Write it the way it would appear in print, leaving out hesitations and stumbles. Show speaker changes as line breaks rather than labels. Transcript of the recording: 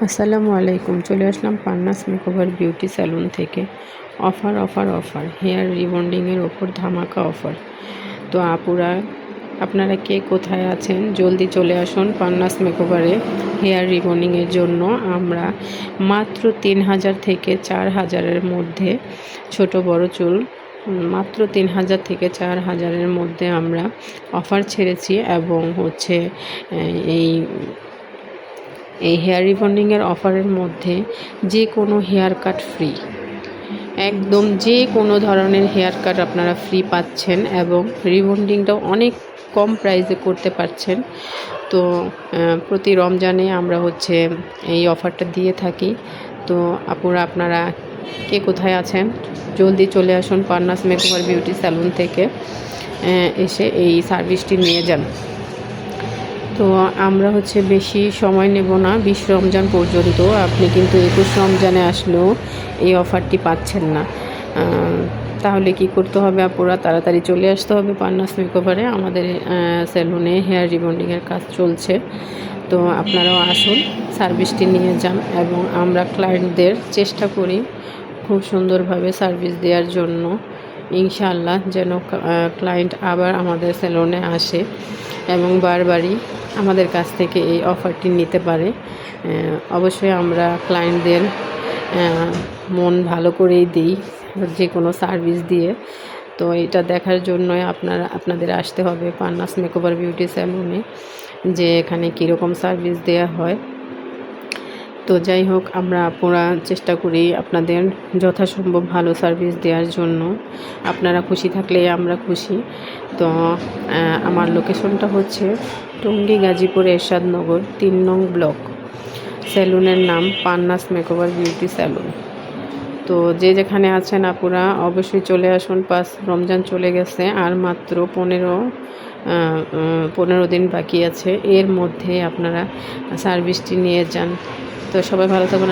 আসসালামু আলাইকুম। চলে আসলাম পান্নাস মেকওভার বিউটি স্যালুন থেকে। অফার অফার অফার, হেয়ার রিবন্ডিংয়ের ওপর ধামাকা অফার। তো আপুরা, আপনারা কে কোথায় আছেন, জলদি চলে আসুন পান্নাস মেকওভারে হেয়ার রিবন্ডিংয়ের জন্য। আমরা মাত্র 3000 থেকে 4000-এর মধ্যে ছোট বড় চুল মাত্র 3000 থেকে 4000-এর মধ্যে আমরা অফার ছেড়েছি। এবং এই হেয়ার রিবন্ডিংয়ের অফারের মধ্যে যে কোনো হেয়ার কাট ফ্রি, একদম যে কোনো ধরনের হেয়ার কাট আপনারা ফ্রি পাচ্ছেন এবং রিবন্ডিংটাও অনেক কম প্রাইসে করতে পারছেন। তো প্রতি রমজানে আমরা এই অফারটা দিয়ে থাকি। তো আপুরা, আপনারা কে কোথায় আছেন, জলদি চলে আসুন পান্নাস মেকওভার বিউটি স্যালুন থেকে, এসে এই সার্ভিসটি নিয়ে যান। তো আমরা বেশি সময় নেব না, 20 রমজান পর্যন্ত। আপনি কিন্তু 21 রমজানে আসলেও এই অফারটি পাচ্ছেন না। তাহলে কি করতে হবে আপুরা, তাড়াতাড়ি চলে আসতে হবে পান্নাস মেকওভারে। আমাদের স্যালুনে হেয়ার রিবন্ডিংয়ের কাজ চলছে। তো আপনারাও আসুন, সার্ভিসটি নিয়ে যান। এবং আমরা ক্লায়েন্টদের চেষ্টা করি খুব সুন্দরভাবে সার্ভিস দেওয়ার জন্য। ইনশাআল্লাহ যেন ক্লায়েন্ট আবার আমাদের স্যালুনে আসে এবং বারবারই আমাদের কাছ থেকে এই অফারটি নিতে পারে। অবশ্যই আমরা ক্লায়েন্টদের মন ভালো করেই দিই যে কোনো সার্ভিস দিয়ে। তো এটা দেখার জন্যই আপনাদের আসতে হবে পান্নাস মেকওভার বিউটি স্যালুনে, যে এখানে কীরকম সার্ভিস দেওয়া হয়। তো যাই হোক, আমরা পুরা চেষ্টা করি আপনাদের যথাসম্ভব ভালো সার্ভিস দেওয়ার জন্য। আপনারা খুশি থাকলেই আমরা খুশি। তো আমার লোকেশনটা টঙ্গী গাজীপুর এরশাদনগর 3 নং ব্লক। স্যালুনের নাম পান্নাস মেকওভার বিউটি স্যালুন। তো যে যেখানে আছেন আপুরা, অবশ্যই চলে আসুন। 5 রমজান চলে গেছে, আর মাত্র 15 দিন বাকি আছে। এর মধ্যে আপনারা সার্ভিসটি নিয়ে যান। তো সবাই ভালো থাকুন।